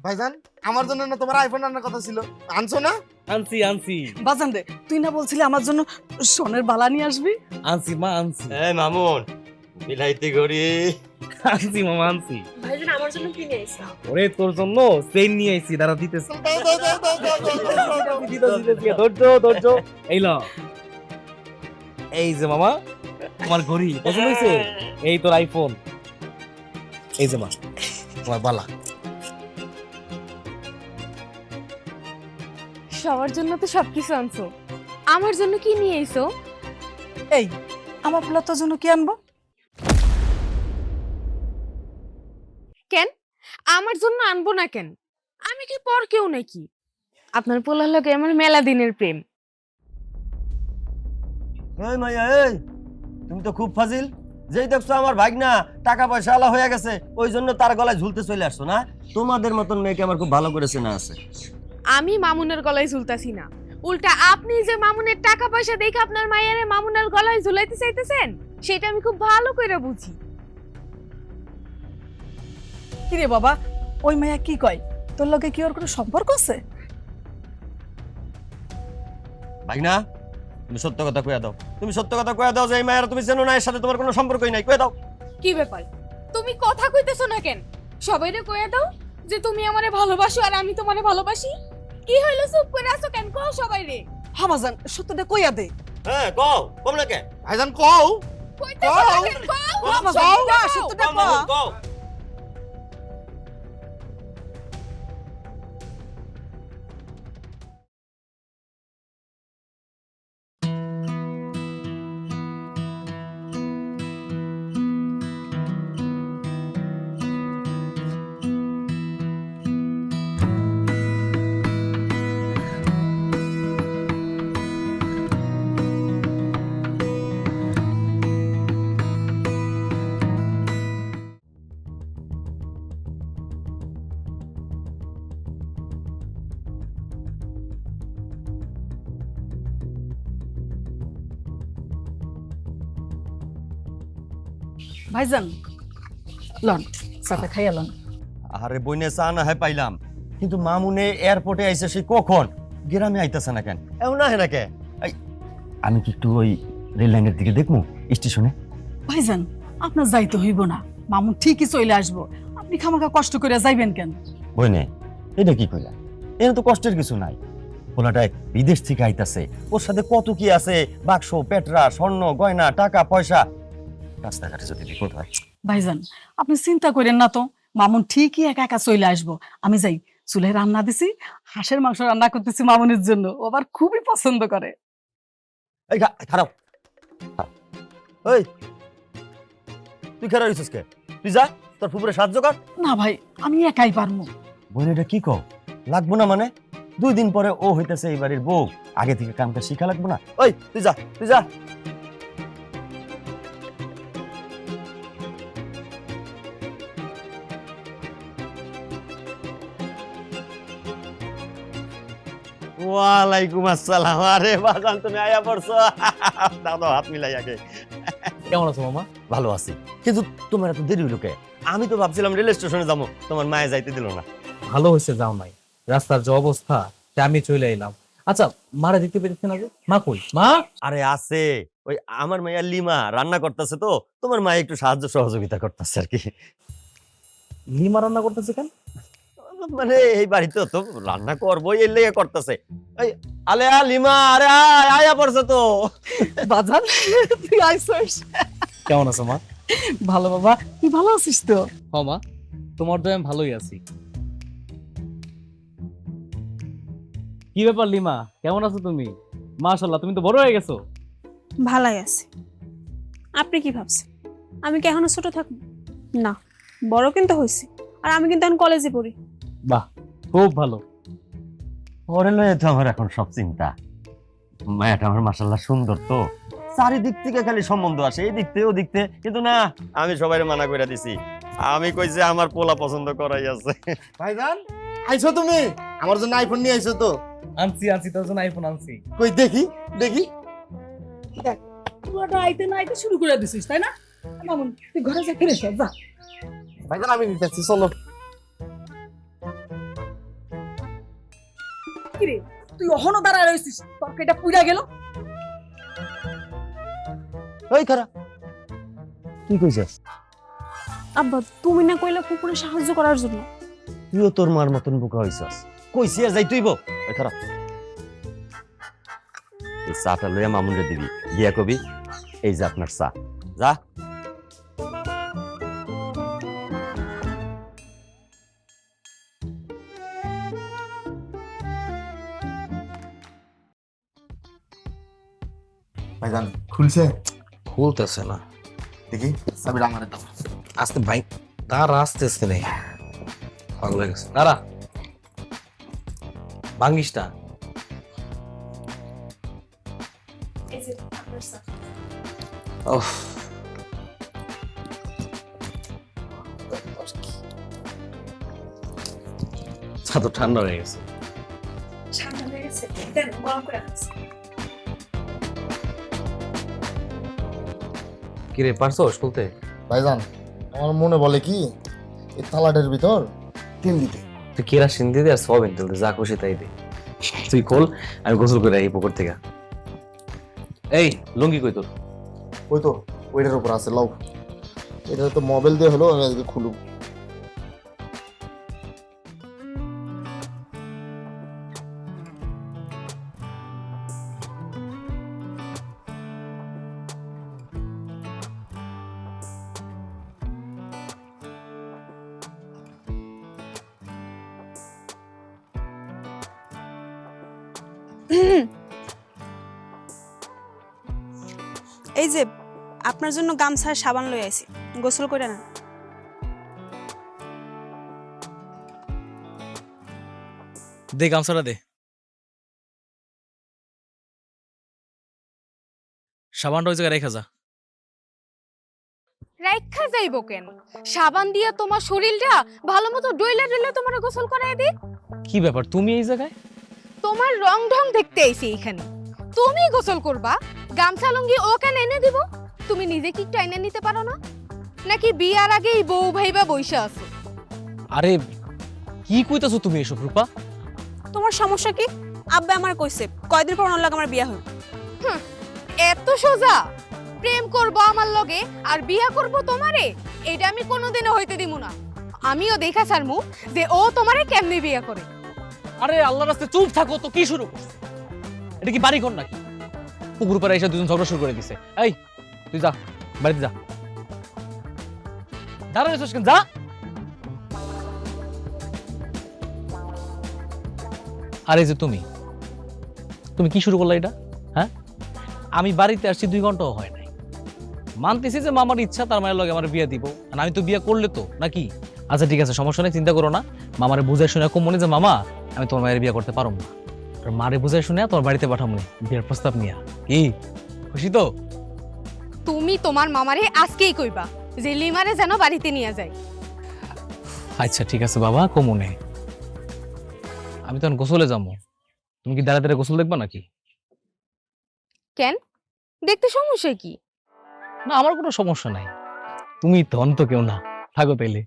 ভাইজান আমার জন্য না তোমার আইফোন আনার কথা ছিল, আনছো না? আনছি আনছি বাজান রে, তুই না বলছিলি আমার জন্য সোনের বালা নিয়ে আসবি? আনছি মা আনছি এই মামুন, বিলাইতে গড়ি আনছি মামা আনছি। ভাইজান আমার জন্য কি নিয়ে এসেছো? ওরে তোর জন্য চেইন নিয়ে আইছি, দাঁড়া দিতেছি। দাও, দাও, দাও, দাও, দাও, দাও, দাও, দাও। দিতেছি, ধৈর্য ধৈর্য। এই ল, এই যে মামা তোমার ঘড়ি পছন্দ হয়েছে? এই তোর আইফোন, এই যে মা তোমার বালা। সবার জন্য তো সবকিছু আনছো, আমার জন্য কি নিয়ে এসো? এই আমার পোলা তোর জন্য কি আনবো? কেন আমার জন্য আনবো না কেন? আমি কি পর কেউ নাকি? আপনার পোলার লগে আমার মেলা দিনের প্রেম। এই মাইয়া, এই তুমি তো খুব ফাজিল। যেই দেখছো আমার ভাগনা টাকা পয়সা আলা হয়ে গেছে, ওই জন্য তার গলায় ঝুলতে চলে আসছো না? তোমাদের মতন মেয়েকে আমার খুব ভালো করে চেনা আছে। আমি মামুনের গলায় ঝুলতাছি না, উল্টা আপনি যে মামুনের টাকা পয়সা দেখে আপনার মায়ের মামুনের গলায় ঝুলাইতে চাইতেছেন, সেটা আমি খুব ভালো করে বুঝি। কি রে বাবা, ওই মাইয়া কি কয়? তোর লগে কি ওর কোনো সম্পর্ক আছে? ভাগনা, তুমি সত্য কথা কইয়া দাও। তুমি সত্য কথা কইয়া দাও যে এই মায়ের তুমি চেনো না, এর সাথে তোমার কোনো সম্পর্কই নাই। কইয়া দাও। কি ব্যাপার, তুমি কথা কইতেছো না কেন? সবাইরে কইয়া দাও যে তুমি আমারে ভালোবাসো আর আমি তোমারে ভালোবাসি। কি হইলো, চুপ করে আছো কেন? কও সবাইরে। হ্যাঁ বাজান, সত্যটা কইয়া দে। হ্যাঁ কও, কম না কে? ভাইজান কও। কইতেছো না কেন? কও। হ্যাঁ বাজান, কও, সত্যটা কও মামুন, কও। কও। ভাইজান লন, সাথে খাইয়া লন। আরে বইনে চা না হয় পাইলাম, কিন্তু মামুনে এয়ারপোর্টে আইছে সে কখন? গ্রামে আইতাছে না কেন? এমন না হে কে? আমি কি একটু ওই রেল লাইনের দিকে দেখবো, স্টেশনে? ভাইজান আপনার যাইতে হইব না, মামুন ঠিকই চলে আসবো। আপনি খামাখা কষ্ট করে যাইবেন কেন? বইনে, এটা কি কইলা? এর তো কষ্টের কিছু নাই। পোলাটায় বিদেশ থেকে আইতাছে, ওর সাথে কত কি আছে, বাক্স, পেটরা, স্বর্ণ, গয়না, টাকা পয়সা। রাস্তাঘাটে যদি বিপদ হয়। ভাইজান আপনি চিন্তা করেন না তো, মামুন ঠিকই একা একা চলে আসবো। আমি যাই, চুলায় রান্না দিছি, হাঁসের মাংস রান্না করতেছি মামুনের জন্য, ও আবার খুবই পছন্দ করে। এই খারাপ, ওই তুই খারাপ হইছিস কে? তুই যা, তোর ফুপুরে সাহায্য কর। না ভাই, আমি একাই পারবো। বোন এটা কি কও? লাগবো না মানে? 2 দিন পরে ও হইতেছে এই বাড়ির বউ, আগে থেকে কামটা শিখা লাগবো না? ওই তুই যা, তুই যা। ওয়ালাইকুম আসসালাম। আরে বাজান, তুমি আয়া পড়ছো? দাদা হাত মিলাই আগে। কেমন আছো মামা? ভালো আছি, কিন্তু তোমার এত দেরি হইলো কে? আমি তো ভাবছিলাম রেল স্টেশনে যাবো, তোমার মায়ে যাইতে দিল না। ভালো হয়েছে যাও নাই, রাস্তার যে অবস্থা সে আমি চলে এলাম। আচ্ছা মারা দেখতে পেরেছেন আগে? মা কই? মা আরে আছে, ওই আমার মাইয়া লিমা রান্না করতেছে, তো তোমার মায়ে একটু সাহায্য সহযোগিতা করতেছে আর কি। লিমা রান্না করতেছে কেন? মানে এই বাড়িতে তো রান্না করবো, এর লেগে করতেছে। এই আলে লিমা, আরে আয়, আয়া পড়ছে তো। বাজান তুই আইসস? কেমন আছো মা? ভালো বাবা, তুই ভালো আছিস তো? হ মা, তোমার তো আমি ভালোই আছি। কি ব্যাপার লিমা, কেমন আছো তুমি? মাশাআল্লাহ, তুমি তো বড় হয়ে গেছো। ভালাই আছে। আপনি কি ভাবছেন আমি কি এখনো ছোট থাকবো? না, বড় কিন্তু হয়েছি, আর আমি কিন্তু এখন কলেজে পড়ি। বাহ, খুব ভালো। ওরে লয়ে তো আমার এখন সব চিন্তা। মায়াটা আমার মাশাআল্লাহ সুন্দর তো, চারিদিক থেকে খালি সম্বন্ধ আসে, এই দিক থেকে ও দিক থেকে, কিন্তু না, আমি সবাই মানা করে দিছি। আমি কইছি আমার পোলা পছন্দ করাই আছে। ভাইজান আইছো তুমি? আমার জন্য আইফোন নিয়ে আইছো তো? আনছি আনছি, তোর জন্য আইফোন আনছি। কই দেখি দেখি। পুরোটা আইতে না আইতে শুরু করে দিছিস, তাই না? মামুন তুই ঘরে যা, ফিরে যা। ভাইজান আমি নিতেছি, চলো। কিরে তুই অহনো দাঁড়ায় রইছিস তরকারিটা পুইরা গেল। ওই খারা তুই কইছিস আব্বা তুমি না কইলা কুকুরে সাহায্য করার জন্য। তুইও তোর মার মতন বোকা হইছস। কইছি আর যাই তুইব। ওই খারা এই চাটা লইয়া মামুনরে দিবি, গিয়া কবি এই যে আপনার চা। যা। ভাইজান খুলছে? খুলতেছে না, দেখি চাবিটা আমারে দাও। আসতে ভাই দাঁড়া, আসতেছে নেই, পাগল হয়ে গেছে। দাঁড়া, ভাঙ্গিসটা। ওহ, চা তো ঠান্ডা হয়ে গেছে। কিরে পারছোস খুলতে? ভাইজান আমার মনে বলে কি এই থালাটার ভিতর তেল দিতে। তুই কেরাসিন দিয়ে দে আর সয়াবিন তেল দে, যা খুশি তাই দে। তুই খোল, আমি গোসল করে এই পুকুর থেকে। এই লুঙ্গি কই তোর? ওই তো ওইটার উপর আছে, লাও। এটা তো মোবাইল দিয়ে হলো, আমি আজকে খুলুম। এই যে আপনার জন্য গামছা আর সাবান লই আইছি, গোসল করে না। দে গামছাটা দে। সাবানটা ওই জায়গায় রেখে যা। রাইখা যাইব কেন? সাবান দিয়া তোমার শরীরটা ভালো মতো ডইলা ডইলা তোমার গোসল করায় দি। কি ব্যাপার তুমি এই জায়গায়? তোমার রং ঢং দেখতে আইছি এখানে। তুমি গোসল করবা, গামছা লুঙ্গি ও কেন এনে দিব? তুমি নিজে কি একটু এনে নিতে পারো না? নাকি বিয়ার আগেই বউ ভাইবা বইসা আছো? আরে কি কইতাছো তুমি এসব রূপা? তোমার সমস্যা কি? আব্বা আমার কইছে কয়দিন পর ওনার লগে আমার বিয়া হইব। এত সোজা? প্রেম করব আমার লগে আর বিয়া করব তোমারে? এটা আমি কোনোদিনও হইতে দিব না। আমিও দেখা ছাড়মু যে ও তোমারে কেমনে বিয়া করে। আরে আল্লাহর রাস্তায় চুপ থাকো তো, কি শুরু করছে? এটা কি বাড়ি ঘর নাকি? পুকুর পাড়ে এসে দুজন ঝগড়া শুরু করে দিছে। এই তুই যা, বাড়িতে যা। দাঁড়াইছিস কেন? যা। আরে যে তুমি তুমি কি শুরু করলা এটা? হ্যাঁ, আমি বাড়িতে আসছি 2 ঘন্টাও হয় নাই। মানতেছি যে মামার ইচ্ছা, তার মায়ের লগে আমার বিয়ে দিব, আর আমি তো বিয়ে করলে তো নাকি। আচ্ছা ঠিক আছে, সমস্যা নেই, চিন্তা করো না। মামারে বুঝাই শুনে কম মনে যে মামা আমি তোমার মায়ের বিয়ে করতে পারবো না, আর মারে বুঝাই শুনে তোমার বাড়িতে পাঠাবো বিয়ের প্রস্তাব নিয়ে। কি খুশি তো? তুমি তোমার মামারে আজকেই কইবা যে লিমারে যেন বাড়িতে নিয়ে যায়। আচ্ছা ঠিক আছে বাবা, কমনে। আমি তখন গোসলে যাবো, তুমি কি দাঁড়া দাঁড়া গোসল দেখবা নাকি? কেন, দেখতে সমস্যা কি? না আমার কোনো সমস্যা নাই, তুমি ধন তো কেউ না, থাকো তাইলে।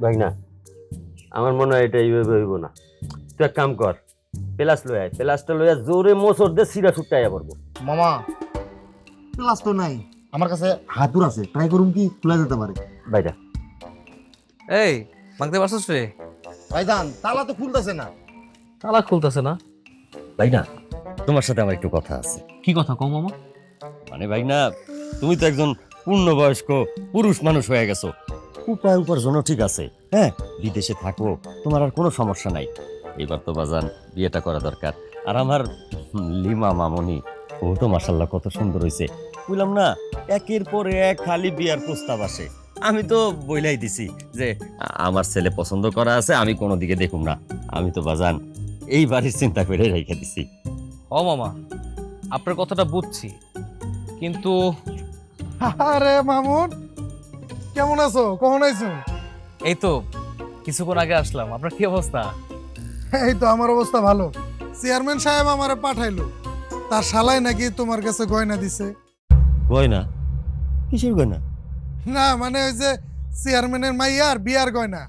ভাই না, আমার মনে হয় এটা এইভাবে হইব না। তুই এক কাম কর, প্লাস লই আয়, প্লাসটা লইয়া জোরে মোচর দে, সিরা ছুটাইয়া পড়বো। মামা প্লাস তো নাই আমার কাছে, হাতুর আছে, ট্রাই করুম কি খোলা যেতে পারে। বাইরা এই মাগতে পারছস রে? ভাইজান তালা তো খুলতেছে না। তালা খুলতেছে না? ভাই না, তোমার সাথে আমার একটু কথা আছে। কি কথা কও মামা? মানে ভাই না, তুমি তো একজন পূর্ণবয়স্ক পুরুষ মানুষ হয়ে গেছো, উপায় উপার্জনও ঠিক আছে, হ্যাঁ, বিদেশে থাকো, তোমার আর কোনো সমস্যা নাই। এবার তো বাজান বিয়েটা করা দরকার। আর আমার লিমা মামনি ও তো মাশাল্লাহ কত সুন্দর হয়েছে, বুঝলাম না, একের পর এক খালি বিয়ার প্রস্তাব আসে। আমি তো বইলাই দিছি যে আমার ছেলে পছন্দ করা আছে, আমি কোনো দিকে দেখুম না। আমি তো বাজান এই বাড়ির চিন্তা করে রেখে দিছি। ও মামা, আপনার কথাটা বুঝছি, কিন্তু আরে মামুন, কেমন আছো? কখন আইছো? এই তো কিছুক্ষণ আগে আসলাম। আপনার কি অবস্থা? এই তো আমার অবস্থা ভালো। চেয়ারম্যান সাহেব আমারে পাঠাইলো, তার শালাই নাকি তোমার কাছে গয়না দিছে। গয়না? কিসের গয়না? না মানে ওই যে চেয়ারম্যানের মাইয়ার বিয়ার গয়না।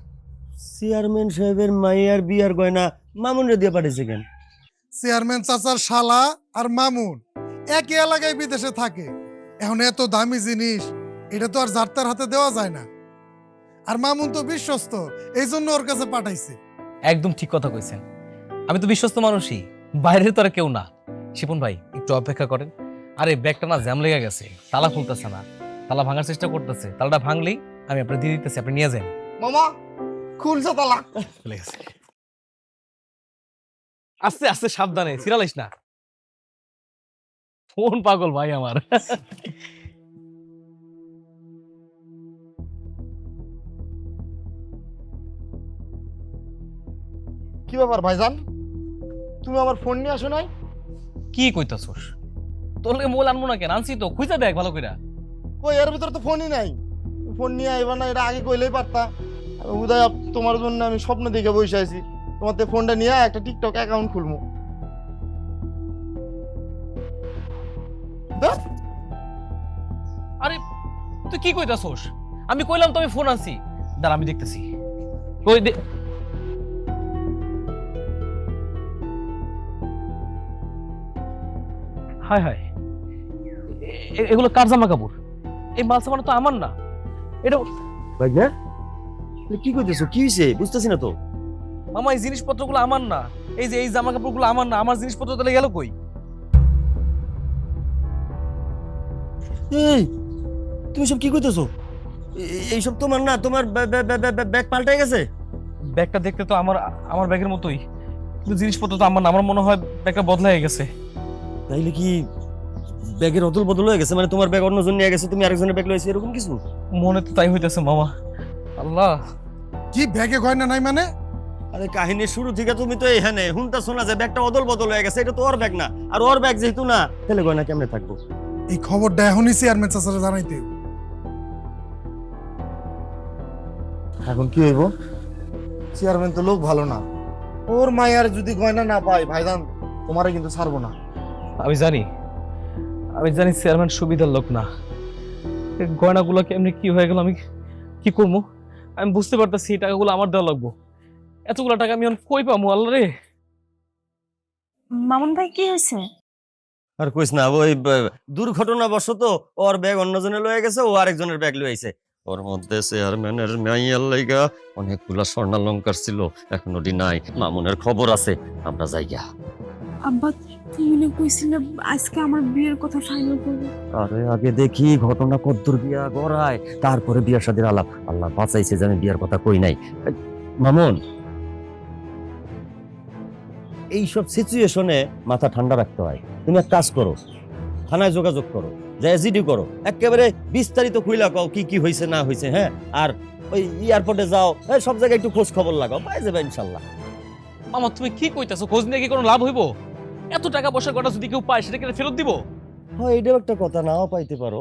চেয়ারম্যান সাহেবের মাইয়ার বিয়ার গয়না মামুন রে দিয়ে পাঠিয়েছে কেন? চেয়ারম্যান চাচার শালা আর মামুন একই এলাকায় বিদেশে থাকে। এখন এত দামি জিনিস এটা তো আর যাত্রার হাতে দেওয়া যায় না। আর মামুন তো বিশ্বস্ত, এই জন্য ওর কাছে পাঠাইছে। একদম ঠিক কথা কইছেন। আমি তো বিশ্বস্ত মানুষই, বাইরে তো আর কেউ না। শিপন ভাই একটু অপেক্ষা করেন। আরে ব্যাগটা না জ্যাম লেগে গেছে, তালা খুলতেছে না, তালা ভাঙার চেষ্টা করতেছে। তালাটা ভাঙলেই আমি আপনার দিয়ে দিতেছি, আপনি নিয়ে যান। মামা খুলছে তালা। খুলে গেছে। আস্তে আস্তে সাবধানে, সিরালাইস না। ফোন পাগল ভাই আমার। কি ব্যাপার ভাইজান, তুমি আমার ফোন নিয়ে আসো নাই? কি কইতাছস? তোর লাগে মোবাইল আনবো না কেন? আনছি তো, খুঁজে দেখ ভালো কইরা। কই এর ভিতরে তো ফোনই নাই। ফোন নিয়ে আইবা না, এটা আগে কইলেই পারতা। উদয় তোমার জন্য আমি স্বপ্ন দেখে বসে আছি, তোমার তো ফোনটা নিয়ে একটা টিকটক অ্যাকাউন্ট খুলবো। দেখ, আরে তুই কি কইতাছস? আমি কইলাম তো আমি ফোন আনছি। দাঁড়া আমি দেখতেছি। কই দে। হায় হায়, এগুলো কার জামা কাপড়? এই মাল সামানা তো আমার না। এটা ভাইয়া কি কইতেছো? কি হইছে বুঝতেছি না তো। মামা এই জিনিসপত্রগুলো আমার না। এই যে এই জামা কাপড়গুলো আমার না। আমার জিনিসপত্র তাহলে গেল কই? এই তুমি সব কি কইতেছো? এইসব তোমার না? তোমার ব্যাগ পাল্টে গেছে? ব্যাগটা দেখতে তো আমার আমার ব্যাগের মতোই, কিন্তু জিনিসপত্র তো আমার না। আমার মনে হয় ব্যাগটা বদলা হয়ে গেছে। তাইলে কি ব্যাগের অদল বদল হয়ে গেছে? মানে তোমার ব্যাগ অন্যজন নিয়ে গেছে, তুমি আরেকজনের ব্যাগ লইছো, এরকম কিছু? মনে তো তাই হইতেছে মামা। আল্লাহ, কি ব্যাগে গয়না নাই মানে? আরে কাহিনীর শুরু থেকে তুমি তো এখানে হুনটা শোনা যে ব্যাগটা অদল বদল হয়ে গেছে, এটা তো ওর ব্যাগ না। আর ওর ব্যাগ যেহেতু না, তাহলে গয়না কেমনে থাকবো? এই খবরটা এখনই চেয়ারম্যান চাচারা জানাইতে হইব। এখন কি হইব? চেয়ারম্যান তো লোক ভালো না। ওর মায়ের যদি গয়না না পাই ভাইজান, তোমারে কিন্তু ছাড়বো না। আমি জানি চেয়ারম্যান সুবিধার লোক না। এই গয়নাগুলো কেমনি কি হয়ে গেল, আমি কি করবো? আমি বুঝতে পারতেছি এই টাকাগুলো আমার দেওয়া লাগবো। এতগুলো টাকা আমি এখন কই পাবো? আল্লাহ রে। মামুন ভাই কি হয়েছে? আর কইস না, ওই দুর্ঘটনাবশত ওর ব্যাগ অন্যজনে লয়ে গেছে, ও আরেকজনের ব্যাগ লয়ে আইছে। ওর মধ্যে চেয়ারম্যানের মাইয়ার লাইগা অনেকগুলা স্বর্ণালঙ্কার ছিল, এখন ওটি নাই। মামুনের খবর আছে, আমরা যাইগা। আব্বা তুমি না কইছিলে আজকে আমার বিয়ের কথা ফাইনাল করবে। আরে আগে দেখি ঘটনা কদ্দুর বিয়া গড়ায়, তারপরে বিয়ার শাদীর আলাপ। আল্লাহ বাঁচাইছে যে আমি বিয়ার কথা কই নাই। মামুন, এইসব সিচুয়েশনে মাথা ঠান্ডা রাখতে হয়। তুমি এক কাজ করো, থানায় যোগাযোগ করো, যে জিডি করো, একেবারে বিস্তারিত খুইলা কও কি কি হয়েছে না হয়েছে। হ্যাঁ, আর ওই এয়ারপোর্টে যাও, সব জায়গায় একটু খোঁজ খবর লাগাও, পাই যাবে ইনশাল্লাহ। মামা তুমি কি কইতাছো? খোঁজ নিয়ে কি কোনো লাভ হইব? এত টাকা পয়সার কথা যদি কেউ পায় সেটা কি ফেরত দিব? হ্যাঁ, এটাও একটা কথা, নাও পাইতে পারো।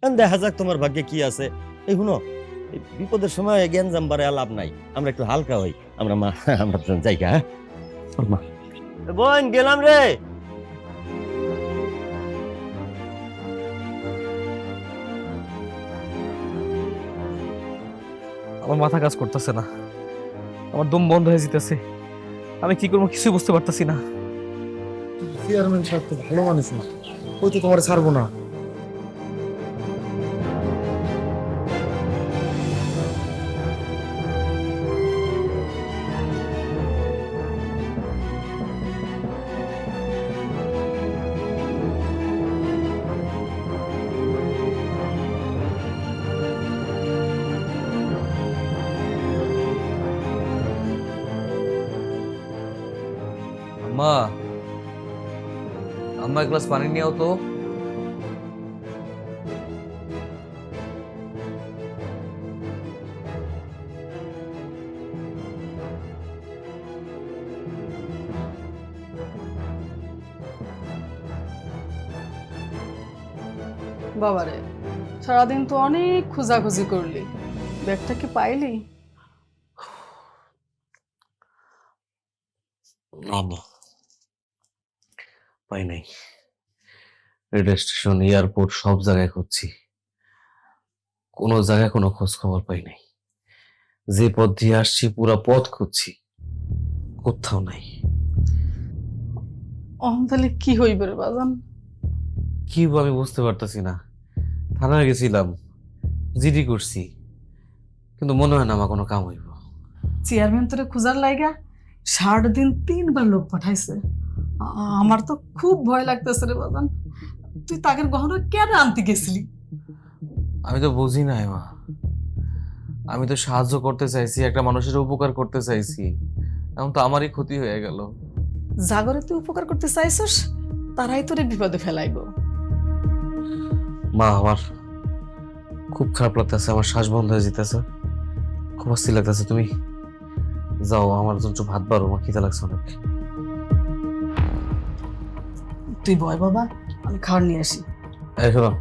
এখন দেখা যাক তোমার ভাগ্যে কি আছে। এই শুনো, এই বিপদের সময় জ্ঞান জাম্বারে লাভ নাই, আমরা একটু হালকা হই। আমরা আমরা যাইগা। হ্যাঁ মা, বোন গেলাম রে। আমার মাথা কাজ করতেছে না, আমার দম বন্ধ হয়ে যেতেছে। আমি কি করবো কিছুই বুঝতে পারতেছি না। চেয়ারম্যান সাহেব তো ভালো মানুষ না, ওই তো তোমারে ছাড়বো না। আম্মা, আম্মা এক গ্লাস পানি নিয়েও তো। বাবারে, সারাদিন তো অনেক খোঁজাখুঁজি করলি, ব্যাগটা কি পাইলি? না, পাই নাই। রেল স্টেশন, এয়ারপোর্ট সব জায়গায় খুঁজছি, কোনো জায়গায় কোনো খোঁজ খবর পাই নাই। যে পথ দিয়ে আসছি পুরো পথ খুঁজছি, কোথাও নাই। তাহলে কি হইবে রে বাজান? কি হবো আমি বুঝতে পারতেছি না। থানায় গেছিলাম, জিডি করছি, কিন্তু মনে হয় না আমার কোনো কাম হইব। চেয়ারম্যান তোরে খুঁজার লাইগা 60 দিন 3 বার লোক পাঠাইছে। আমার তো খুব ভয় লাগতেছে রে বাজান। তুই তাদের গহনা কেন আনতে গেছিলি? আমি তো বুঝি নাই মা, আমি তো সাহায্য করতে চাইছি, একটা মানুষের উপকার করতে চাইছি, এখন তো আমারই ক্ষতি হয়ে গেল। জাগরে তুই উপকার করতে চাইছস, তারাই তোরে বিপদে ফেলাইব। মা আমার খুব খারাপ লাগতেছে, আমার শ্বাস বন্ধ হয়ে যেতেছে, খুব অস্থির লাগতেছে। তুমি যাও, আমার জন্য একটু ভাত বাড়ো, আমার খিদে লাগছে অনেক। তুই বয় বাবা, আমি খাবার নিয়ে আসি। এই শোনো,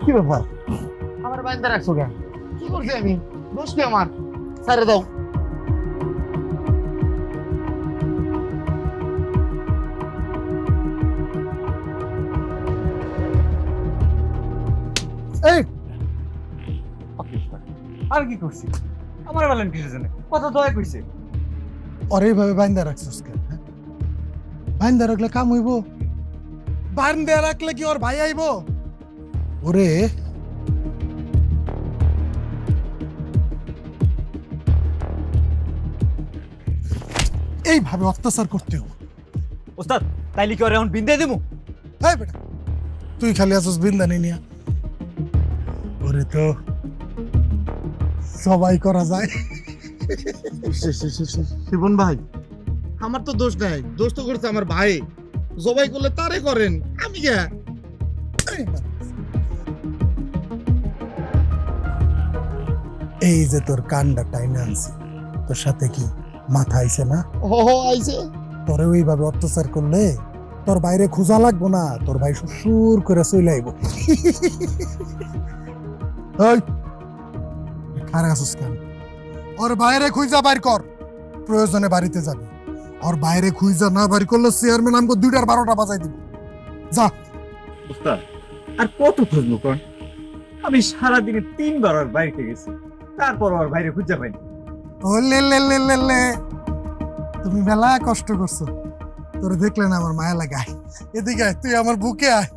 কি ব্যাপার? আমার বাইন্দা রাখছো কেন? কি করছি আমি? দোষ কি আমার? ছেড়ে দাও। এই আর কি করছি? আমার বলেন কিসের জন্য? কত দয়া কইছে। আর এইভাবে বাইন্দা রাখছিস কেন? হ্যাঁ? বাইন্দা রাখলে কাম হইব? বাইন্দা রাখলে কি ওর ভাই আইব? ওরে এইভাবে অত্যাচার করতে হবে। ওস্তাদ তাইলে কি ওরে এখন বিন্দাই দেবো? এই বেটা, তুই খালি আসছিস বিন্দানি নিয়া। ওরে তো সবাই করা যায়। শিবন ভাই, আমার তো দোষ নাই, দোষ তো করছে আমার ভাই। জবাই করলে তারে করেন, আমি কে? এই যে তোর কান্ডা টাইনে আনছি, তোর সাথে কি মাথা আইছে না? ও আইছে। তোরে ওইভাবে অত্যাচার করলে তোর বাইরে খোঁজা লাগবো না, তোর ভাই সুর করে চলে আইব। ওই খারা আছিস কেন? ওর বাইরে খুঁজা বাইর কর, প্রয়োজনে বাড়িতে যাবি। ওর বাইরে খুঁজা না বাইর করলে চেয়ারম্যান আমাকে 2টার 12টা বাজাই দিব। যা। ওস্তাদ আর কত খুঁজবো কোন? আমি সারাদিনে 3 বার ওর বাড়িতে গেছি, তারপর ওর বাইরে খুঁজে পাইনি। ও লে লে লে লে লে, তুমি মেলা কষ্ট করছো, তোর দেখলে না আমার মায়া লাগে। আয় এদিকে আয়, তুই আমার বুকে আয়।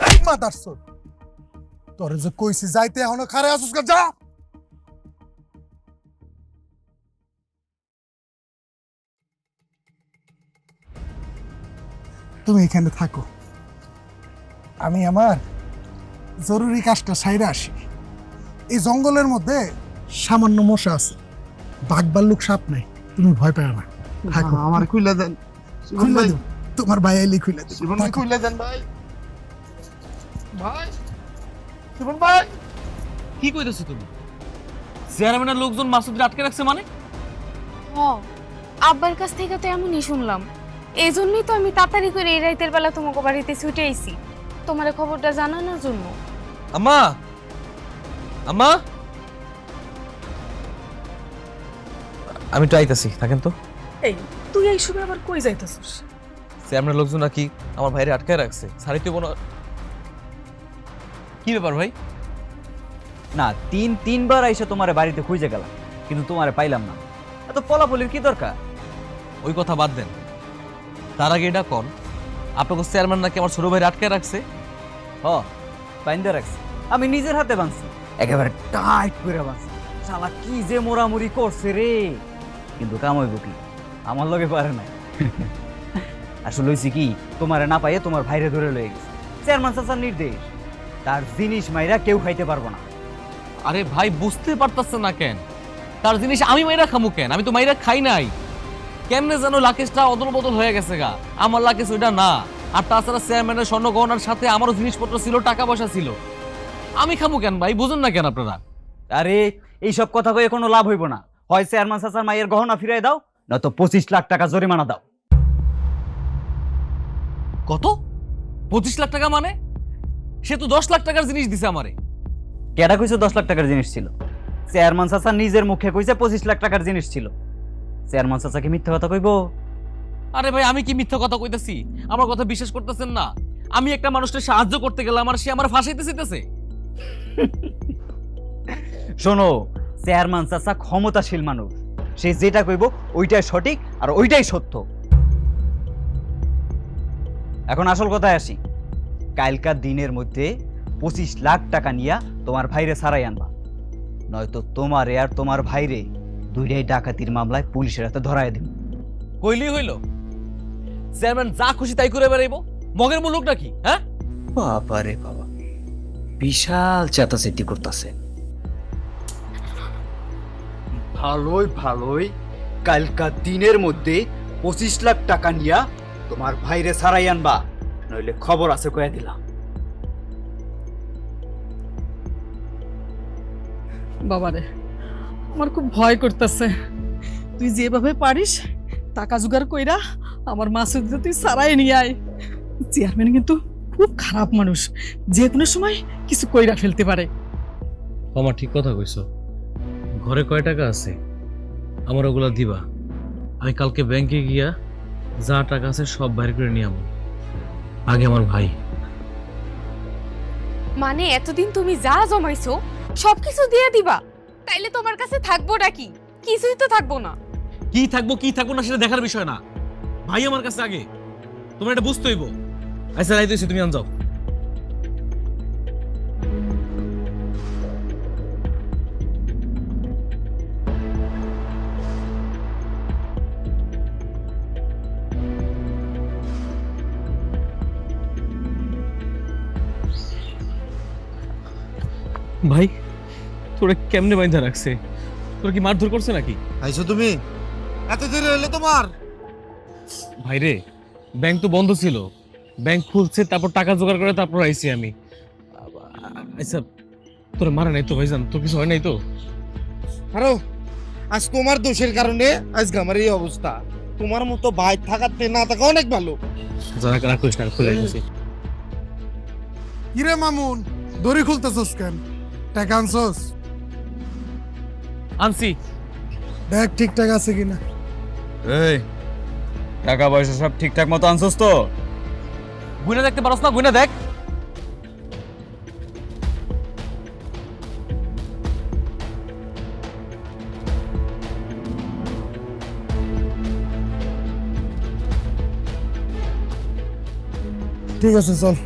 এই মাতার চোদ, তোরে যে কইছি যাইতে এখনো খারে আসুস কেন? যা। তুমি এখানে থাকো, আমি আমার জরুরি কাজটা সাইরে আসি। এই জঙ্গলের মধ্যে সামান্য মশা আছে, বাঘ ভাল্লুক সাপ নাই, তুমি ভয় পেও না। থাকো, আমার খুলে দেন শিবন খুলে ভাই। দেব, তোমার ভাই আইলে খুলে দেব। শিবন ভাই খুলে দেন ভাই। ভাই, শিবন ভাই। কি কইতেছো তুমি? চেয়ারম্যানের লোকজন মাসুদকে আটকে রাখছে মানে? আব্বার কাছ থেকে তো এমনই শুনলাম। এই জন্যই তো আমি তাড়াতাড়ি করে এই রাতের বেলা তোমাকে বাড়িতে ছুটে আইছি, তোমার খবরটা জানানোর জন্য। আম্মা, আম্মা, আমি তো আইতাছি, থাকেন তো। এই তুই এই সময় আবার কই যাইতেছিস? চেয়ারম্যানের লোকজন নাকি আমার ভাইরে আটকায় রাখছে, সারিতে কোনো। কি ব্যাপার ভাই? না, 3বার আইসা তোমার বাড়িতে খুঁজে গেলাম, কিন্তু তোমারে পাইলাম না। এত পলাপলির কি দরকার? ওই কথা বাদ দেন, তার আগে এটা কর, আপনাকে চেয়ারম্যান নাকি আমার ছোট ভাইরে আটকায় রাখছে? হ, বাইন্দা রাখছি, আমি নিজের হাতে বাঁধছি, একেবারে টাইট করে বাঁধছি। শালা কি যে মোরামুরি করছে রে, কিন্তু কাম হইব কি? আমার লগে পারে নাই। আসলে হইছে কি, তোমারে না পাইয়ে তোমার ভাইরে ধরে লয়ে গেছে। চেয়ারম্যান চাচার নির্দেশ, তার জিনিস মাইরা কেউ খাইতে পারবো না। আরে ভাই বুঝতে পারতাছেন না কেন? তার জিনিস আমি মাইরা খামু কেন? আমি তো মাইরা খাই নাই। কেমনে যেন লাকেশটা অদল বদল হয়ে গেছে গা। আমার লাকেশ ওইটা না। আর তাছাড়া চেয়ারম্যানের স্বর্ণ গহনার সাথে আমারও জিনিসপত্র ছিল, টাকা পয়সা ছিল। আমি খামু কেন ভাই? বুঝুন না কেন আপনারা? আরে এইসব কথা কয়ে কোনো লাভ হইব না। হয় চেয়ারম্যান চাচার মায়ের গহনা ফিরাই দাও, নয়তো 25 লাখ টাকা জরিমানা দাও। কত? 25 লাখ টাকা মানে? সে তো 10 লাখ টাকার জিনিস দিছে আমারে। কেডা কইছে 10 লাখ টাকার জিনিস ছিল? চেয়ারম্যান চাচা নিজের মুখে কইছে 25 লাখ টাকার জিনিস ছিল। চেয়ারম্যান চাচা কি মিথ্যা কথা কইবো? আরে ভাই আমি কি মিথ্যা কথা কইতাছি? আমার কথা বিশ্বাস করতেছেন না? আমি একটা মানুষকে সাহায্য করতে গেলাম আর সে আমার ফাঁসাইতে চাইতেছে। শোনো, চেয়ারম্যান চাচা ক্ষমতাশীল মানুষ, সে যেটা কইব ওইটাই সঠিক আর ওইটাই সত্য। এখন আসল কথায় আসি। কালকার দিনের মধ্যে 25 লাখ টাকা নিয়া তোমার ভাইরে ছাড়াই আনবা, নয়তো তোমারে আর তোমার ভাইরে দুইটাই ডাকাতির মামলায় পুলিশের হাতে ধরায় দিব। কইলেই হইল? চেয়ারম্যান যা খুশি তাই করে বেড়াইবো? মগের মুলুক নাকি? হ্যাঁ বাবা রে বাবা, বিশাল চেতাচেতি করতেছে। ভালোই ভালোই কালকা দিনের মধ্যে 25 লাখ টাকা নিয়া তোমার ভাইরে ছাড়াই আনবা, নইলে খবর আছে কয়ে দিলাম। বাবারে, আমার খুব ভয় করতেছে। তুই যেভাবে পারিস টাকা জোগাড় কইরা আমার মাসুদ তুই সারাই নিয়ে আয়। চেয়ারম্যান কিন্তু খুব খারাপ মানুষ, যে কোনো সময় কিছু কইরা ফেলতে পারে। আমার ঠিক কথা কইছো। ঘরে কয় টাকা আছে আমার ওগুলা দিবা। আমি কালকে ব্যাংকে গিয়া যা টাকা আছে সব বাইরে করে নিয়ে আমো। আগে আমার ভাই। মানে এতদিন তুমি যা জমাইছো সবকিছু দিয়ে দিবা? তাইলে তোমার কাছে থাকবো নাকি? কিছুই তো থাকবো না। কি থাকবো না সেটা দেখার বিষয় না। ভাই আমার কাছে আগে, তোমার এটা বুঝতে হইব। আচ্ছা রাইতেছি, তুমি আন যাও। ভাই তোরা কেমনে বাইন্ধা রাখছে? তোরা কি মারধর করছে নাকি? আইছো তুমি? এত দেরি হইলো তোমার? ভাই রে, ব্যাংক তো বন্ধ ছিল, ব্যাংক খুলছে, তারপর টাকা জোগাড় করে তারপর আইছি আমি। আচ্ছা তোরা মারা নাই তো ভাইজান? তোর কিছু হয় নাই তো? আরো আজ তোমার দোষের কারণে আজকে আমার এই অবস্থা। তোমার মতো ভাই থাকাতে না থাকা অনেক ভালো। যারা কারা করিস না, খুলে গেছি। কিরে মামুন, দড়ি খুলতেছস কেন? টাকা আনছস? আনছি। দেখ ঠিকঠাক আছে কিনা। এই টাকা পয়সা সব ঠিকঠাক মতো আনছস তো? গুনে দেখতে পারছ না? গুনে দেখ। ঠিক আছে চল।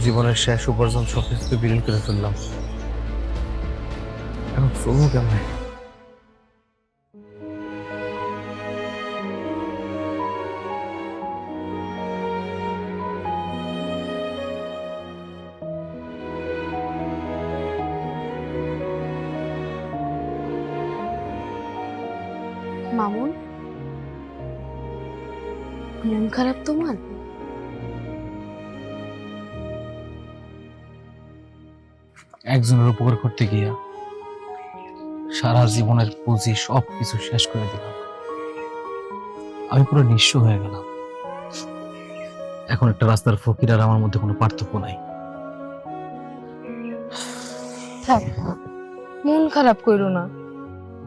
জীবনের শেষ উপার্জন সব কিছু বিলীন করে ফেললাম। এখন চলবো কেমন? মামুন, মন খারাপ তোমার? একজনের উপকার করতে গিয়া সারা জীবনের পুঁজি সব কিছু শেষ করে দিলাম। আমি পুরো নিঃস্ব হয়ে গেলাম। এখন একটা রাস্তার ফকির আর আমার মধ্যে কোনো পার্থক্য নাই। থাক, মন খারাপ কইরো না।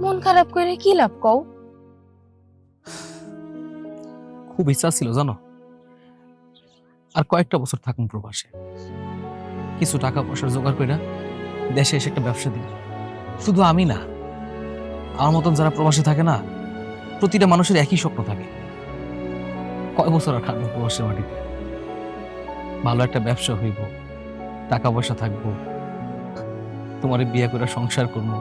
মন খারাপ করে কি লাভ কও? খুব ইচ্ছা ছিল জানো, আর কয়েকটা বছর থাকুন প্রবাসে, কিছু টাকা পয়সার জোগাড় করে দেশে এসে একটা ব্যবসা দিই। শুধু আমি না, আমার মতন যারা প্রবাসে থাকে না, প্রতিটা মানুষের একই স্বপ্ন থাকে। কয় বছর আর থাকবো প্রবাসের মাটিতে? ভালো একটা ব্যবসা হইব, টাকা পয়সা থাকবো, তোমার বিয়ে করে সংসার করবো।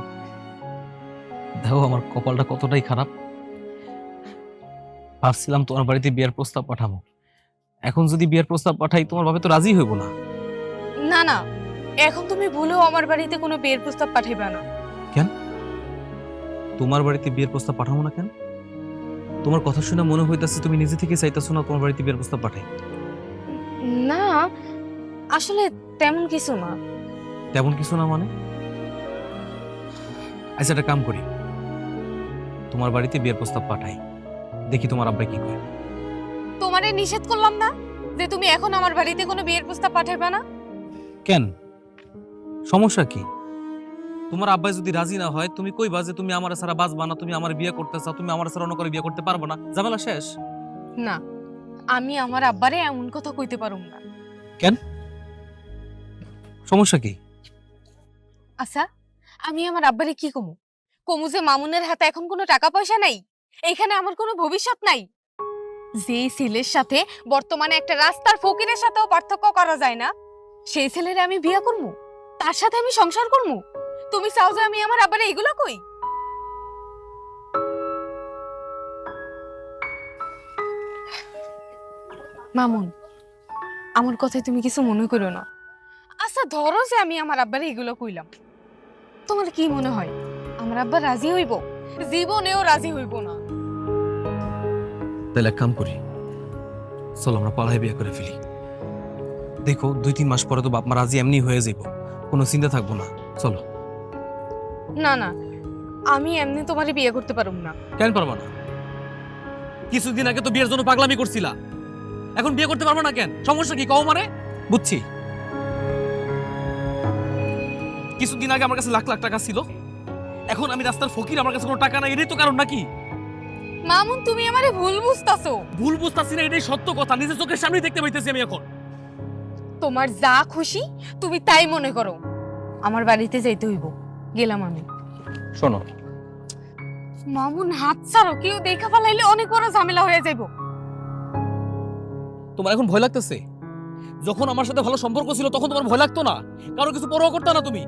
দেখো আমার কপালটা কতটাই খারাপ। ভাবছিলাম তোমার বাড়িতে বিয়ের প্রস্তাব পাঠাবো, এখন যদি বিয়ের প্রস্তাব পাঠাই তোমার ভাবে তো রাজি হইব না। না না, এখন তুমি ভুলেও আমার বাড়িতে কোনো বিয়ের প্রস্তাব পাঠাইবা না। তোমার বাড়িতে বিয়ের প্রস্তাব পাঠাবো না কেন? তোমার কথা শুনে মনে হইতাছে তুমি নিজে থেকে চাইতেছো না তোমার বাড়িতে বিয়ের প্রস্তাব পাঠাই। না, আসলে তেমন কিছু না। তেমন কিছু না মানে? আচ্ছা একটা কাম করি, তোমার বাড়িতে বিয়ের প্রস্তাব পাঠাই, দেখি তোমার আব্বা কি করে। তোমারে নিষেধ করলাম না যে তুমি এখন আমার বাড়িতে কোনো বিয়ের প্রস্তাব পাঠাইবা না? কেন, সমস্যা কি? তোমার আব্বা যদি রাজি না হয় তুমি কইবা যে তুমি আমার ছাড়া বাঁচবা না, তুমি আমার বিয়ে করতে চাও, তুমি আমার ছাড়া অন্য করে বিয়ে করতে পারবো না, ঝামেলা শেষ। না, আমি আমার আব্বারে এমন কথা কইতে পারুম না। সমস্যা কি? আচ্ছা, আমি আমার আব্বারে কি কমু? কমু যে মামুনের হাতে এখন কোনো টাকা পয়সা নাই, এখানে আমার কোনো ভবিষ্যৎ নাই। যে ছেলের সাথে বর্তমানে একটা রাস্তার ফকিরের সাথেও পার্থক্য করা যায় না, সেই ছেলেরে আমি বিয়ে করবো, তার সাথে আমি সংসার করবো? তুমি চাও যে আমি আমার আব্বারে এগুলো কই? মামুন, আমার কথায় তুমি কিছু মনে করো না। আচ্ছা ধরো যে আমি আমার আব্বারে এগুলো কইলাম, তোমার কি মনে হয় আমার আব্বা রাজি হইব? জীবনেও রাজি হইব না। তাহলে এক কাম করি, চলো আমরা পালাই বিয়ে করে ফেলি। দেখো 2-3 মাস পরে তো বাপ মা রাজি এমনি হয়ে যাইব, কোনো চিন্তা থাকবো না। চলো। না না, আমি এমনি তোমারে বিয়ে করতে পারুম না। কেন পারবো না? কিছুদিন আগে তো বিয়ের জন্য পাগলামি করছিলা, এখন বিয়ে করতে পারবো না কেন? সমস্যা কি কও মানে? বুঝছি, কিছুদিন আগে আমার কাছে লাখ লাখ টাকা ছিল, এখন আমি রাস্তার ফকির, আমার কাছে কোনো টাকা নাই, এটাই তো কারণ নাকি? মামুন তুমি আমারে ভুল বুঝতাছো। ভুল বুঝতাছি না, এটাই সত্য কথা, নিজের চোখের সামনে দেখতে পাইতেছি আমি এখন। তোমার যা খুশি তুমি তাই মনে করো, আমার বাড়িতে যাইতে হইব। গেলাম আমি। শোনো মামুন হাত ছাড়ো, কেউ দেখা ফেলাইলে অনেক বড় ঝামেলা হয়ে যাইব। তোমার এখন ভয় লাগতেছে? যখন আমার সাথে ভালো সম্পর্ক ছিল তখন তোমার ভয় লাগতো না? কারো কিছু পরোয়া করতে না তুমি?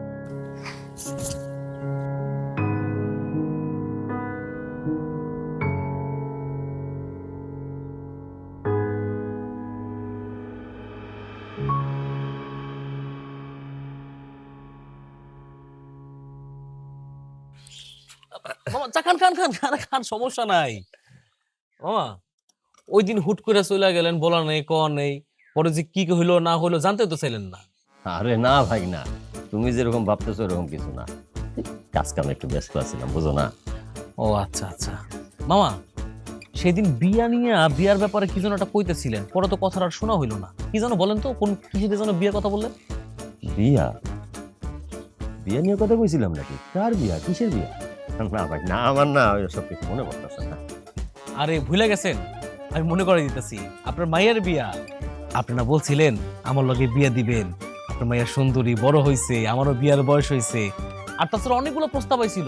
মামা চা খান খান খান খান খান, সমস্যা নাই মামা। ওই দিন হুট করে চলে গেলেন, বলা নেই ক নেই, পরে যে কি হইলো না হইলো জানতে তো চাইলেন না। আরে না ভাই না, তুমি যেরকম ভাবতেছো এরকম কিছু না, কাজ কামে একটু ব্যস্ত আছিলাম, বুঝো না। ও আচ্ছা আচ্ছা। মামা সেদিন বিয়া নিয়ে বিয়ার ব্যাপারে কি যেন একটা কইতেছিলেন, পরে তো কথাটা আর শোনা হইলো না। কি যেন বলেন তো, কোন কিছুতে যেন বিয়ের কথা বললেন? বিয়া? বিয়া নিয়ে কথা কইছিলাম নাকি? কার বিয়া? কিসের বিয়া? না ভাই না, আমার না সব কিছু মনে পড়তেছে না। আরে ভুলে গেছেন, আমি মনে করে দিতেছি, আপনার মায়ের বিয়া। আপনি না বলছিলেন আমার লগে বিয়া দিবেন, আপনার মায়ের সুন্দরী বড় হইছে, আমারও বিয়ার বয়স হইছে, আর তাছাড়া অনেকগুলো প্রস্তাব আইছিল,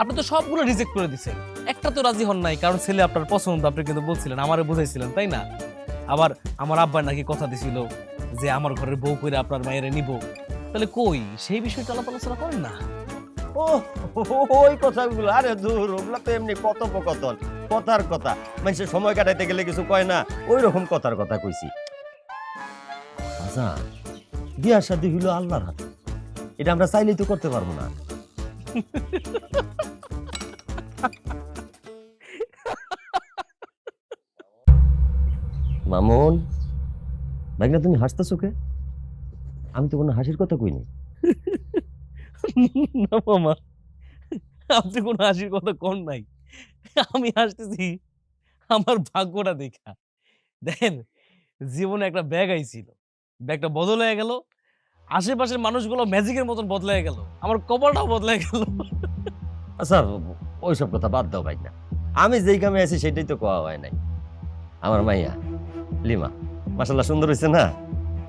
আপনি তো সবগুলো রিজেক্ট করে দিছেন, একটা তো রাজি হন নাই, কারণ ছেলে আপনার পছন্দ, আপনি কিন্তু বলছিলেন, আমারে বুঝাইছিলেন তাই না? আবার আমার আব্বা নাকি কথা দিছিল যে আমার ঘরের বউ কইরা আপনার মায়েরে নিব, তাহলে কই সেই বিষয়টা আলাপ আলোচনা করেন না? ও ওই কথাগুলো, আরে দূর, ওগুলা তো এমনি কথোপকথন, কথার কথা, মানুষের সময় কাটাইতে গেলে কিছু কয় না, ওই রকম কথার কথা কইছি। আচ্ছা, বিয়ার শাদী হইলো আল্লাহর হাতে, এটা আমরা চাইলেই তো করতে পারবো না। মামুন ভাইনা, তুমি হাসতেছো কে? আমি তো কোনো হাসির কথা কইনি। না মামা, আপনি কোনো হাসির কথা কোন নাই, আমি হাসতেছি আমার ভাগ্যটা দেখা। দেখেন জীবনে একটা ব্যাগ আইছিল, ব্যাগটা বদল হয়ে গেল, আশেপাশের মানুষগুলো ম্যাজিকের মতন বদলায় গেল, আমার কপালটাও বদলায় গেল। আচ্ছা ওইসব কথা বাদ দাও ভাই না, আমি যেই কামে আছি সেটাই তো কোয়া হয় নাই। আমার মাইয়া লিমা মাশাআল্লাহ সুন্দর হয়েছে না,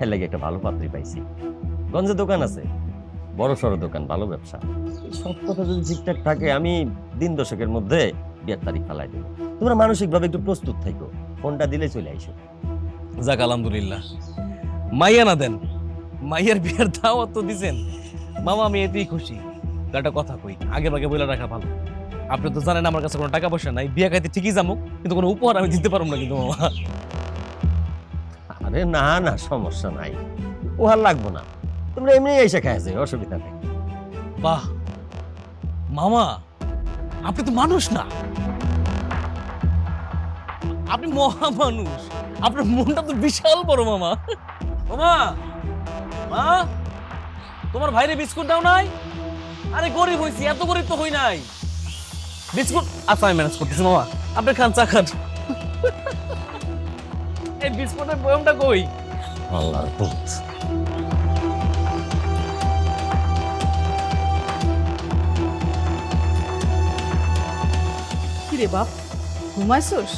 এর লাগে একটা ভালো পাত্রী পাইছি। গঞ্জে দোকান আছে, বড় সড়ো দোকান, ভালো ব্যবসা। সব কথা যদি ঠিকঠাক থাকে আমি দিন দশকের মধ্যে বিয়ের তারিখ ফালাই দেবো। তোমরা মানসিক ভাবে একটু প্রস্তুত থাকো, ফোনটা দিলে চলে আইসো। যাক আলহামদুলিল্লাহ, মাইয়া না দেন, মাইয়ার বিয়ার দাওয়াত তো দিছেন মামা, আমি এতেই খুশি। তো একটা কথা কই, আগে ভাগে বলে রাখা ভালো। আপনি তো জানেন আমার কাছে কোনো টাকা পয়সা নাই, বিয়া খাইতে ঠিকই যাবো, কিন্তু কোনো উপহার আমি দিতে পারবো না কিন্তু মামা। আরে না না, সমস্যা নাই, ও আর লাগবো না, তোমরা এমনি এসে খাইছে, অসুবিধা নেই। বাহ মামা, আপনি তো মানুষ না, আপনি মহা মানুষ, আপনার মনটা তো বিশাল বড় মামা। মামা, মা, তোমার ভাইরে বিস্কুট দাও নাই? আরে গরিব হইছি, এত গরিব তো হই নাই। বিস্কুট আচ্ছা আমি ম্যানেজ করতেছি মামা, আপনি খান, চা খান। এই বিস্কুটের বয়মটা কই? আল্লাহর পুত। কি রে বাপ, ঘুমাইছস?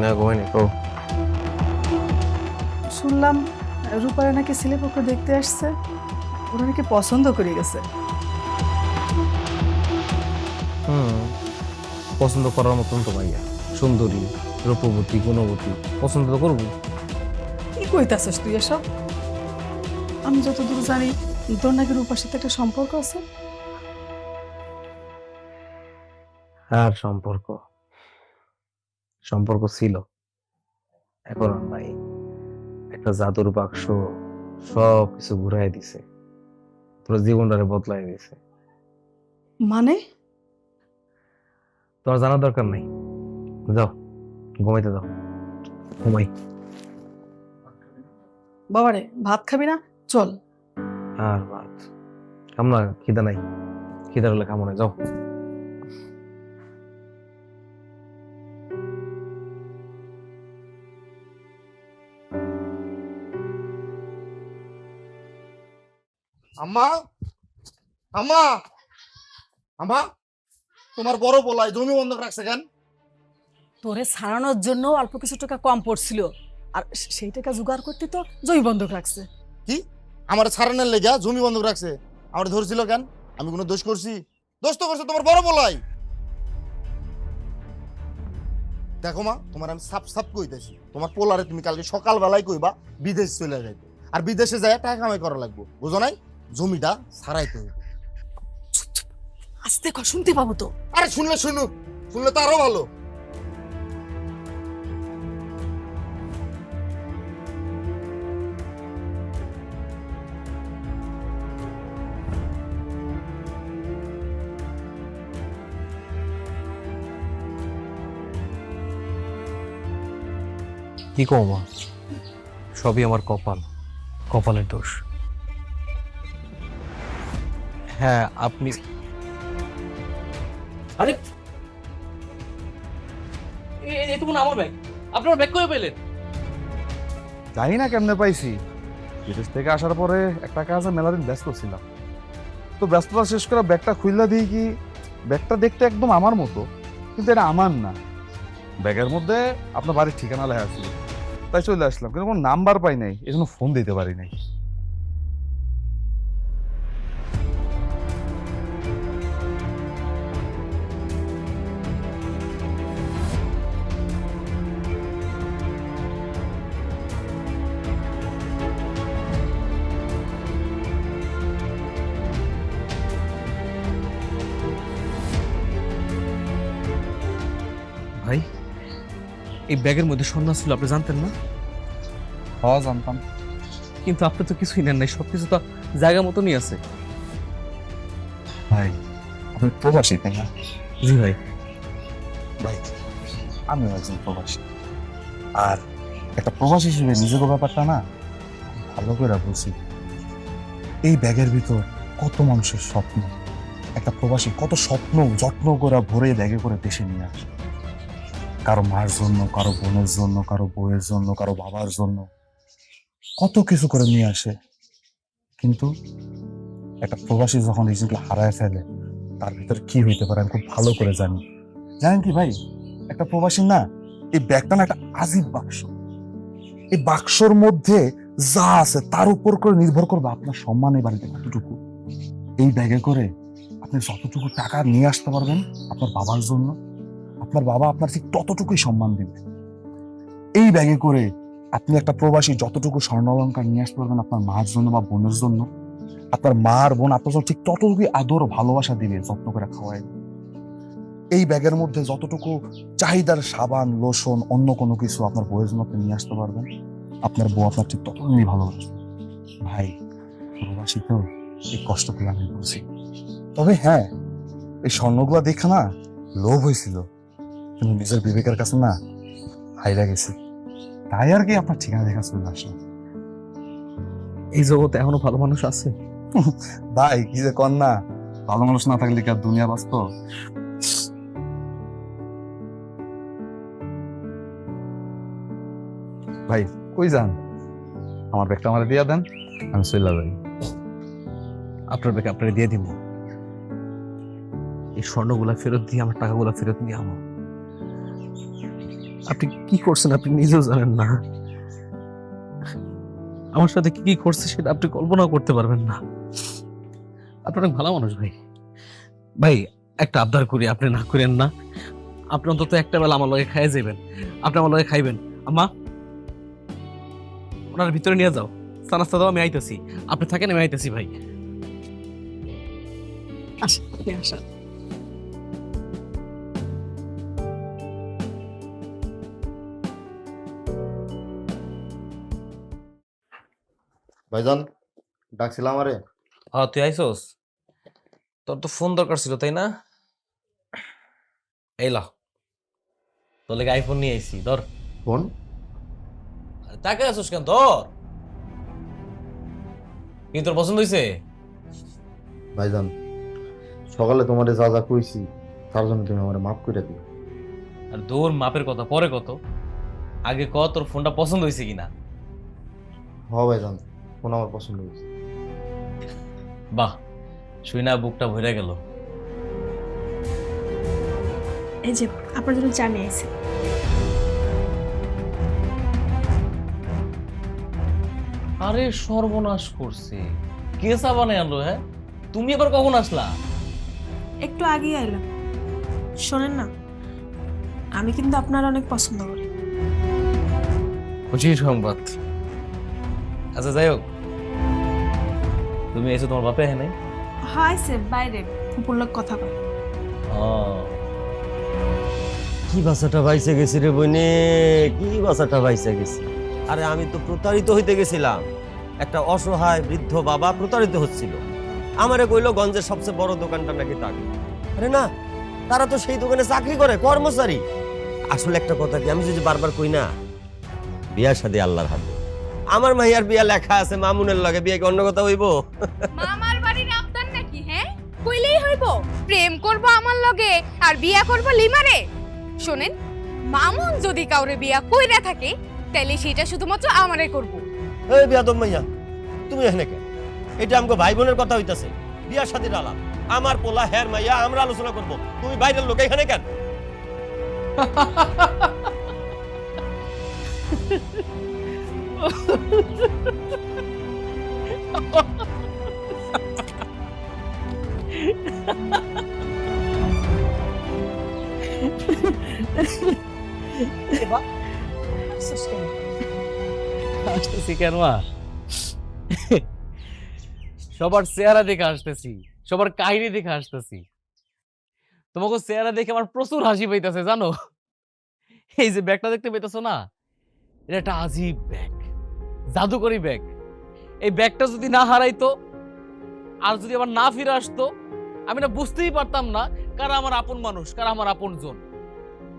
না ঘুমাইনি, তো শুনলাম রূপারে নাকি ছেলেপক্ষ দেখতে আসছে, ওরা নাকি পছন্দ করে গেছে। পছন্দ করার মতন তো ভাইয়া, সুন্দরী, রূপবতী, গুণবতী, পছন্দ তো করবো। কি কইতাছস তুই এসব? আমি যতদূর জানি তোর নাকি রূপার সাথে একটা সম্পর্ক আছে। আর সম্পর্ক ছিল, এখন আর নাই। একটা জাদুর বাক্স সব কিছু ঘুরাই দিছে, তোর জীবনটারে বদলাই দিছে। মানে? তোমার জানার দরকার নাই, যাও ঘুমাইতে যাও, ঘুমাই। বাবারে ভাত খাবি না? চল। আর ভাত খাম না, খিদা নাই, খিদা হলে খামো না, যাও। আম্মা, আম্মা, আম্মা, তোমার বড় বলাই জমি বন্ধক রাখছে কেন? তোরে ছাড়ানোর জন্য অল্প কিছু টাকা কম পড়ছিল, আর সেই টাকা জোগাড় করতে তো জমি বন্ধক রাখছে। কি আমার ছাড়ানোর লেগা জমি বন্ধক রাখছে? আমার ধরছিল কেন? আমি কোনো দোষ করছি? দোষ তো করছে তোমার বড় বলাই। দেখো মা, তোমার আমি সাপ সাপ কইতেছি, তোমার পোলারে তুমি কালকে সকালবেলায় কইবা বিদেশ চলে যাইতে, আর বিদেশে যায় টাকা কামাই করা লাগবে, বুঝো নাই? জমিটা ছাড়াইতে হবে। আস্তে কর, শুনতে পাবো তো। আরে শুনলে শুনুক, শুনলে তো আরো ভালো। কি কও মা, সবই আমার কপালের দোষ। হ্যাঁ আপনি, আরে এটা মনে আমার ব্যাগ, আপনার ব্যাগ কই পেলেন? জানি না কেমনে পাইছি, বিদেশ থেকে আসার পরে একটা কাজে মেলাদিন ব্যস্ত ছিলাম, তো ব্যস্ততা শেষ করে ব্যাগটা খুললা দিই কি, ব্যাগটা দেখতে একদম আমার মতো, কিন্তু এটা আমার না। ব্যাগের মধ্যে আপনার বাড়ির ঠিকানা লেখা ছিল, তাই চলে আসলাম, কিন্তু কোনো নাম্বার পাই নাই, এই জন্য ফোন দিতে পারি নাই। ভাই, এই ব্যাগের মধ্যে স্বর্ণ ছিল, আপনি জানতেন না? হ্যাঁ জানতাম। কিন্তু আপনি তো কিছুই নেন নাই, সবকিছু তো জায়গা মতনই আছে। ভাই আপনি প্রবাসী তাই না? জি ভাই। ভাই আমিও একজন প্রবাসী, আর একটা প্রবাসী হিসেবে নিজেকে ব্যাপারটা না ভালো করে বুঝি। এই ব্যাগের ভিতর কত মানুষের স্বপ্ন, একটা প্রবাসী কত স্বপ্ন যত্ন করে ভরে ব্যাগে করে দেশে নিয়ে আসে, কারো মার জন্য, কারো বোনের জন্য, কারো বউয়ের জন্য, কারো বাবার জন্য, কত কিছু করে নিয়ে আসে। কিন্তু একটা প্রবাসী যখন এই জিনিসগুলো হারায় ফেলে, তার ভিতরে কি হইতে পারে আমি খুব ভালো করে জানি। জানেন কি ভাই, একটা প্রবাসী না, এই ব্যাগটা না একটা আজীব বাক্স। এই বাক্সর মধ্যে যা আছে তার উপর করে নির্ভর করবে আপনার সম্মান এই বাড়িতে কতটুকু। এই ব্যাগে করে আপনি যতটুকু টাকা নিয়ে আসতে পারবেন আপনার বাবার জন্য, আপনার বাবা আপনার ঠিক ততটুকুই সম্মান দিবে। এই ব্যাগে করে আপনি একটা প্রবাসী যতটুকু স্বর্ণ অলংকার নিয়ে আসতে পারবেন আপনার মার জন্য বা বোনের জন্য, আপনার মা আর বোন আপনার জন্য ঠিক ততটুকুই আদর ও ভালোবাসা দিবে, যত্ন করে খাওয়ায়। এই ব্যাগের মধ্যে যতটুকু চাহিদার সাবান, লোশন, অন্য কোনো কিছু আপনার বউয়ের জন্য আপনি নিয়ে আসতে পারবেন, আপনার বউ আপনার ঠিক ততটুকুই ভালোবাসবে। ভাই, প্রবাসী তো এই কষ্টগুলো আমি বুঝি। তবে হ্যাঁ, এই স্বর্ণগুলো দেখে না লোভ হয়েছিল, কিন্তু নিজের বিবেকের কাছে না হাইরা গেছি, তাই আর কি আপনার ঠিকানা দেখা চলে আসলাম। এই জগতে এখনো ভালো মানুষ আছে? ভাই কি যে কর না, ভালো মানুষ না থাকলে কি আর দুনিয়া বাঁচত? ভাই কই যান? আমার ব্যাগটা আমার দিয়া দেন, আমি চলে যাই। আপনার ব্যাগে আপনাকে দিয়ে দিব। এই স্বর্ণগুলা ফেরত দিয়ে আমার টাকাগুলা ফেরত নিয়ে আমো। আপনি কি করছেন আপনি নিজেও জানেন না। আমার সাথে কি কি করছে সেটা আপনি কল্পনাও করতে পারবেন না। আপনি অনেক ভালো মানুষ ভাই। ভাই একটা আবদার করি, আপনি না করেন না। আপনি অন্তত একটা বেলা আমার লগে খাইয়ে যাবেন, আপনি আমার লগে খাইবেন। আম্মা, ওনার ভিতরে নিয়ে যাও, সানাস্তা দাও, আমি আইতেছি। আপনি থাকেন, আমি আইতেছি ভাই। আসা আসা। ভাইজান ডাকছিলাম আরে। হ্যাঁ তুই আইসোস? তোর তো ফোন দরকার ছিল তাই না? এই ল, তোর লেগে আইফোন নিয়ে আইছি, ধর ফোন? তাকে আসোস কেন? ধর। কি তোর পছন্দ হয়েছে? ভাইজান সকালে তোমারে যা যা কইছি তার জন্য তুমি আমার মাফ করে দিও। আর দূর মাপের কথা পরে কত, আগে ক তোর ফোনটা পছন্দ হয়েছে কিনা। হ ভাইজান, ফোন আমার পছন্দ হয়েছে। বাহ, শুই না বুকটা ভরে গেল। এই যে আপনার জন্য চা নিয়ে আসি। আরে সর্বনাশ করছে, কে চা বানায় আনলো? হ্যাঁ, তুমি আবার কখন আসলা? একটু আগেই আইলাম। শোনেন না, আমি কিন্তু আপনার অনেক পছন্দ করি। খুশির সংবাদ। আচ্ছা যাই হোক, তুমি এসে তোমার বাপে হ্যাঁ নাই? হাই সে বাইরে ফুপুর লোক কথা কয়। কি বাসাটা বাইসে গেছি রে বইনে, কি বাসাটা বাইসে গেছি। আরে আমি তো প্রতারিত হইতে গেছিলাম। একটা অসহায় বৃদ্ধ বাবা প্রতারিত হচ্ছিল। আমারে কইলো গঞ্জের সবচেয়ে বড় দোকানটা নাকি তাকে। আরে না, তারা তো সেই দোকানে চাকরি করে, কর্মচারী। আসলে একটা কথা কি, আমি যদি বারবার কই না, বিয়া শাদী আল্লাহর হাতে। আমার মাইয়ার বিয়া লেখা আছে মামুনের লগে, বিয়ে কি অন্য কথা হইব? মামার বাড়ির আবদার নাকি? হ্যাঁ, কইলেই হইব প্রেম করব আমার লগে আর বিয়া করব লিমারে। শোনেন, মামুন যদি কাউরে বিয়া কইরা থাকে তাইলে সেটা শুধুমাত্র আমারে করব। এই বিয়াদব মাইয়া, তুমি এখানে কেন? এটা আমগো ভাই বোনের কথা হইতাছে, বিয়া শাদীর আলাপ। আমার পোলা হের মাইয়া, আমরা আলোচনা করব। তুমি বাইরের লোক এখানে কেন? আসতেছি কেন? সবার চেহারা দেখে আসতেছি, সবার কাহিনী দেখে আসতেছি। তোমাকে চেহারা দেখে আমার প্রচুর হাসি পাইতেছে জানো। এই যে ব্যাগটা দেখতে পাইতেছো না, এটা একটা আজীব ব্যাগ, জাদুকরি ব্যাগ। এই ব্যাগটা যদি না হারাইতো আর যদি আবার না ফিরে আসতো, আমি না বুঝতেই পারতাম না কারা আমার আপন মানুষ, কারা আমার আপন জন।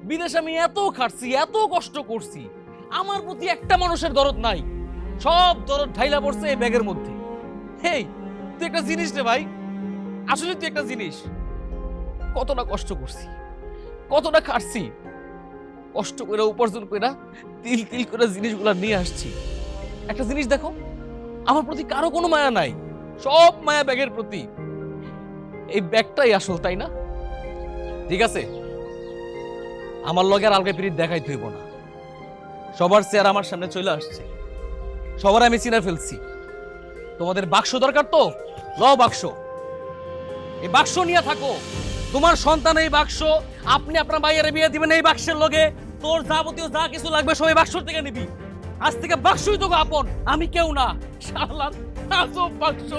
বিদেশে আমি এত খাটছি, এত কষ্ট করছি, আমার প্রতি একটা মানুষের দরদ নাই। সব দরদ ঢাইলা পড়ছে এই ব্যাগের মধ্যে। হেই, তুই একটা জিনিস রে ভাই, আসলে তুই একটা জিনিস। কতটা কষ্ট করছি, কতটা খাটছি, কষ্ট করে উপার্জন করে তিল তিল করে জিনিসগুলা নিয়ে আসছি। একটা জিনিস দেখো, আমার প্রতি কারো কোনো মায়া নাই, সব মায়া ব্যাগের প্রতি। এই ব্যাগটাই আসল, তাই না? ঠিক আছে, আমার লগে আর আলগা পিরিত দেখাই থইব না। সবার চেয়ার আমার সামনে চলে আসছে, সবার আমি চিনে ফেলছি। তোমাদের বাক্স দরকার তো লও বাক্স, এই বাক্স নিয়ে থাকো। তোমার সন্তান এই বাক্স, আপনি আপনার মায়ের বিয়ে দিবেন এই বাক্সের লগে। তোর যাবতীয় যা কিছু লাগবে সব এই বাক্স থেকে নিবি। আজ থেকে বাক্সই তো আপন, আমি কেউ না। শালার আজব বাক্স।